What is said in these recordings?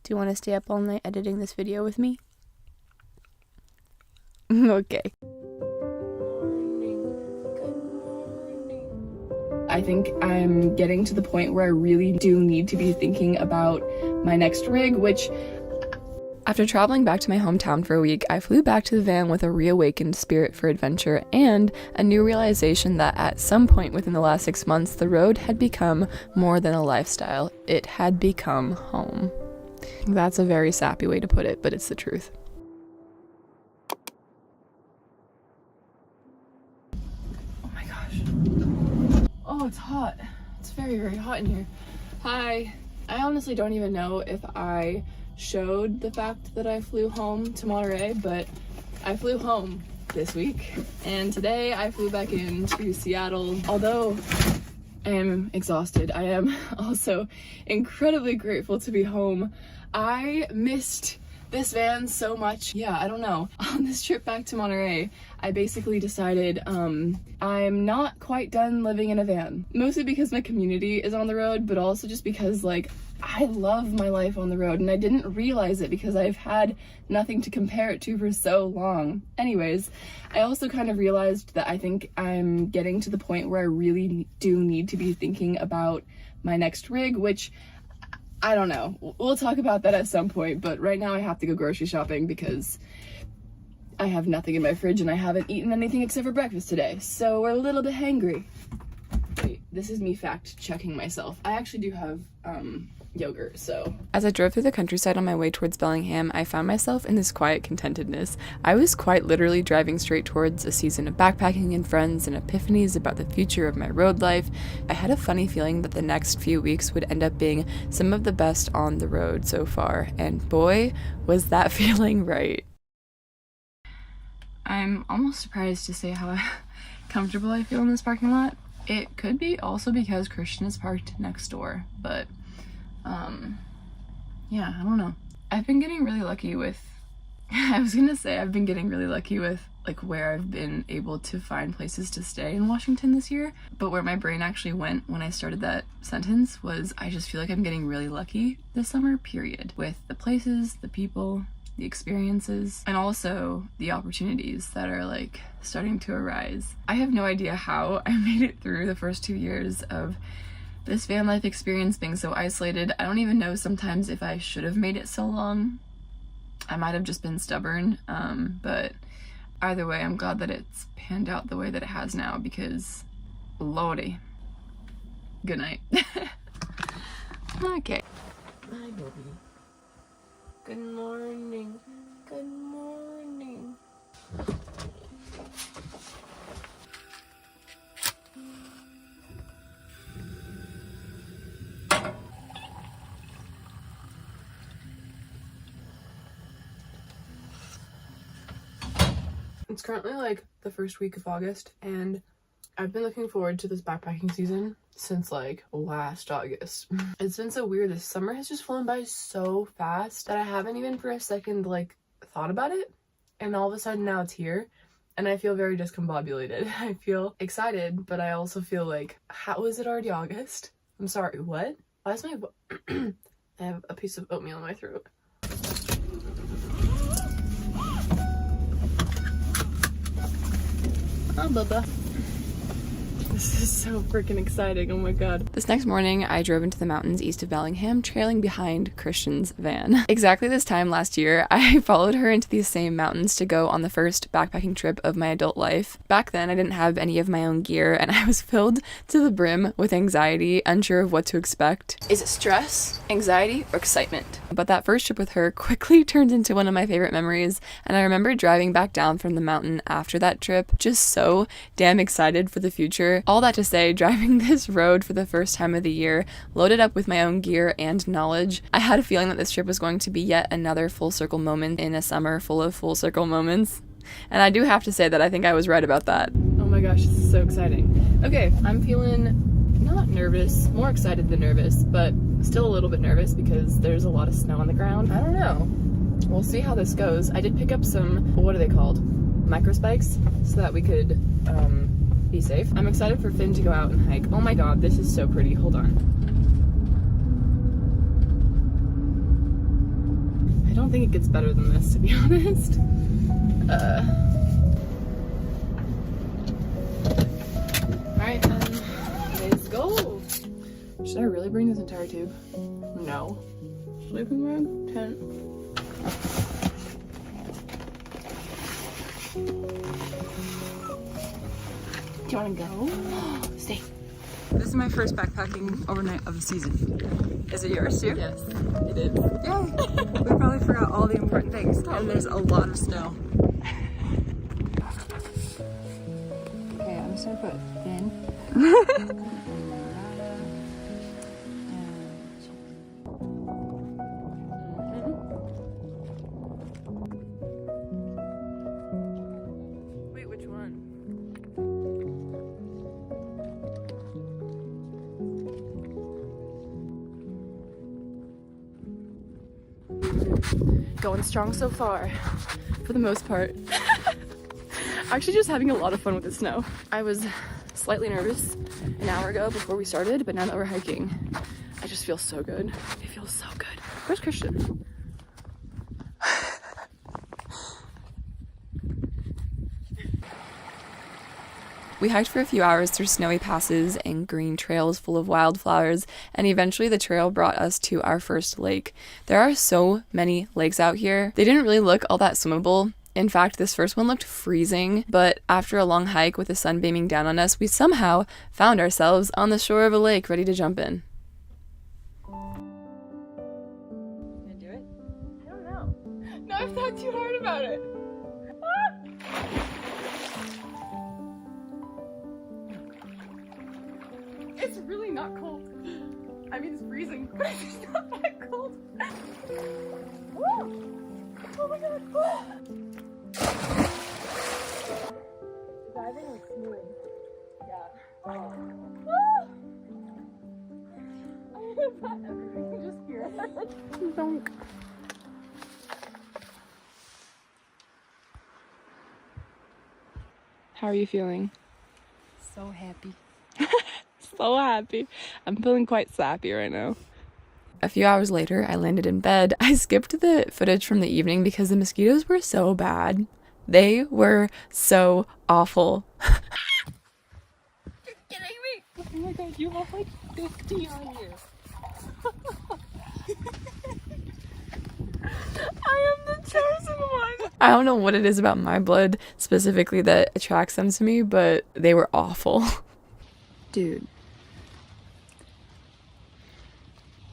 Do you want to stay up all night editing this video with me? Okay. I think I'm getting to the point where I really do need to be thinking about my next rig, which after traveling back to my hometown for a week, I flew back to the van with a reawakened spirit for adventure and a new realization that at some point within the last 6 months, the road had become more than a lifestyle. It had become home. That's a very sappy way to put it, but it's the truth. Oh my gosh. Oh, it's hot. It's very, very hot in here. Hi. I honestly don't even know if I showed the fact that I flew home to Monterey, but I flew home this week, and today I flew back into Seattle. Although I am exhausted, I am also incredibly grateful to be home. I missed this van so much. Yeah, I don't know. On this trip back to Monterey, I basically decided I'm not quite done living in a van. Mostly because my community is on the road, but also just because like I love my life on the road, and I didn't realize it because I've had nothing to compare it to for so long. Anyways, I also kind of realized that I think I'm getting to the point where I really do need to be thinking about my next rig, which I don't know. We'll talk about that at some point, but right now I have to go grocery shopping because I have nothing in my fridge and I haven't eaten anything except for breakfast today, so we're a little bit hangry. Wait, this is me fact checking myself. I actually do have yogurt, so. As I drove through the countryside on my way towards Bellingham, I found myself in this quiet contentedness. I was quite literally driving straight towards a season of backpacking and friends and epiphanies about the future of my road life. I had a funny feeling that the next few weeks would end up being some of the best on the road so far, and boy, was that feeling right. I'm almost surprised to say how comfortable I feel in this parking lot. It could be also because Christian is parked next door, but yeah, I don't know. I've been getting really lucky with I've been getting really lucky with like where I've been able to find places to stay in Washington this year, but where my brain actually went when I started that sentence was I just feel like I'm getting really lucky this summer, period, with the places, the people, the experiences, and also the opportunities that are like starting to arise. I have no idea how I made it through the first 2 years of this van life experience being so isolated. I don't even know sometimes if I should have made it so long. I might have just been stubborn, but either way, I'm glad that it's panned out the way that it has now because lordy. Good night. Okay. Hi, baby. Good morning. Good morning. It's currently like the first week of August, and I've been looking forward to this backpacking season since like last August. It's been so weird. This summer has just flown by so fast that I haven't even for a second like thought about it, and all of a sudden now it's here and I feel very discombobulated. I feel excited, but I also feel like, how is it already August? I'm sorry, what? Why is my I have a piece of oatmeal in my throat. Oh, Bubba. This is so freaking exciting, oh my god. This next morning, I drove into the mountains east of Bellingham, trailing behind Christian's van. Exactly this time last year, I followed her into these same mountains to go on the first backpacking trip of my adult life. Back then, I didn't have any of my own gear, and I was filled to the brim with anxiety, unsure of what to expect. Is it stress, anxiety, or excitement? But that first trip with her quickly turned into one of my favorite memories, and I remember driving back down from the mountain after that trip, just so damn excited for the future. All that to say, driving this road for the first time of the year, loaded up with my own gear and knowledge, I had a feeling that this trip was going to be yet another full circle moment in a summer full of full circle moments. And I do have to say that I think I was right about that. Oh my gosh, this is so exciting. Okay, I'm feeling not nervous, more excited than nervous, but still a little bit nervous because there's a lot of snow on the ground. I don't know. We'll see how this goes. I did pick up some, what are they called? Micro spikes, so that we could be safe. I'm excited for Finn to go out and hike. Oh my god, this is so pretty. Hold on. think it gets better than this, to be honest. Alright then, let's go. Should I really bring this entire tube? No. Sleeping bag, tent. Do you want to go? Stay. This is my first backpacking overnight of the season. Is it yours too? Yes, it is. Yay! We probably forgot all the important things, and there's a lot of snow. Okay, I'm just gonna put thin. Wait, which one? Going strong so far, for the most part. Actually just having a lot of fun with the snow. I was slightly nervous an hour ago before we started, but now that we're hiking, I just feel so good. It feels so good. Where's Christian? We hiked for a few hours through snowy passes and green trails full of wildflowers, and eventually the trail brought us to our first lake. There are so many lakes out here. They didn't really look all that swimmable. In fact, this first one looked freezing, but after a long hike with the sun beaming down on us, we somehow found ourselves on the shore of a lake ready to jump in. Gonna do it? I don't know. No, I've thought too hard about it. It's really not cold. I mean, it's freezing, but it's not that cold. Oh my god. Diving is smooth. Yeah. I have that everything just here. Donk. How are you feeling? So happy. So happy. I'm feeling quite sappy right now. A few hours later, I landed in bed. I skipped the footage from the evening because the mosquitoes were so bad. They were so awful. You're kidding me! Oh my god, you have like 50 on you. I am the chosen one. I don't know what it is about my blood specifically that attracts them to me, but they were awful. Dude.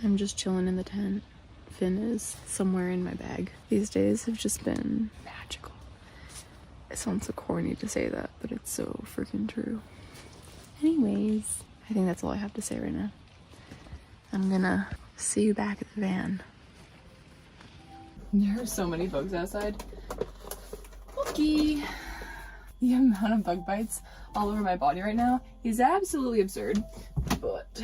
I'm just chilling in the tent. Finn is somewhere in my bag. These days have just been magical. It sounds so corny to say that, but it's so freaking true. Anyways, I think that's all I have to say right now. I'm gonna see you back at the van. There are so many bugs outside. Okay. The amount of bug bites all over my body right now is absolutely absurd, but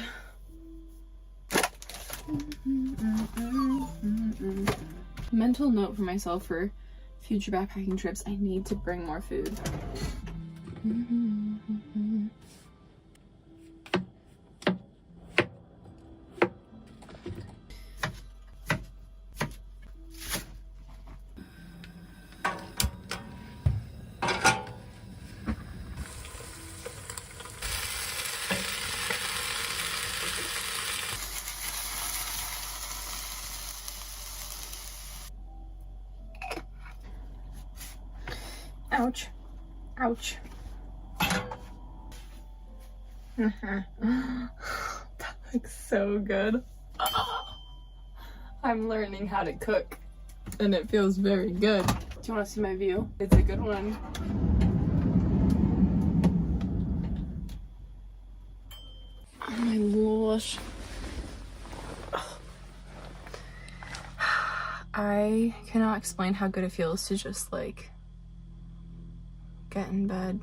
mental note for myself for future backpacking trips: I need to bring more food. Ouch. Ouch. That looks so good. I'm learning how to cook, and it feels very good. Do you want to see my view? It's a good one. Oh my gosh. I cannot explain how good it feels to just like get in bed.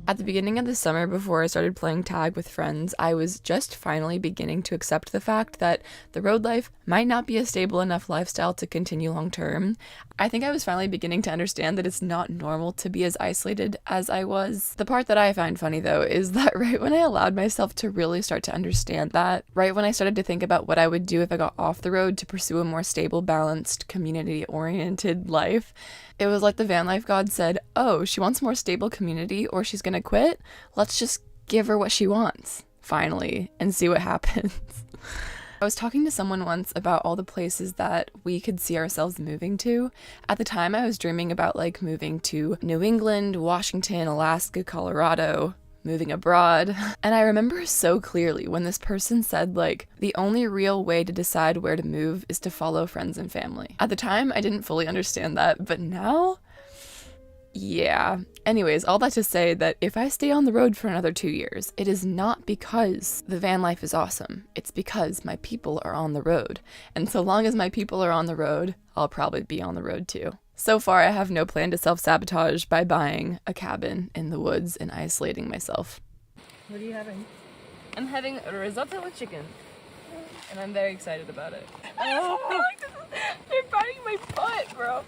At the beginning of the summer, before I started playing tag with friends, I was just finally beginning to accept the fact that the road life might not be a stable enough lifestyle to continue long term. I think I was finally beginning to understand that it's not normal to be as isolated as I was. The part that I find funny, though, is that right when I allowed myself to really start to understand that, right when I started to think about what I would do if I got off the road to pursue a more stable, balanced, community-oriented life, it was like the van life god said, oh, she wants more stable community or she's gonna quit? Let's just give her what she wants, finally, and see what happens. I was talking to someone once about all the places that we could see ourselves moving to. At the time, I was dreaming about like moving to New England, Washington, Alaska, Colorado, moving abroad. And I remember so clearly when this person said like, the only real way to decide where to move is to follow friends and family. At the time, I didn't fully understand that, but now, yeah. Anyways, all that to say that if I stay on the road for another 2 years, it is not because the van life is awesome. It's because my people are on the road. And so long as my people are on the road, I'll probably be on the road too. So far, I have no plan to self-sabotage by buying a cabin in the woods and isolating myself. What are you having? I'm having a risotto with chicken, and I'm very excited about it. Oh. They're biting my butt, bro.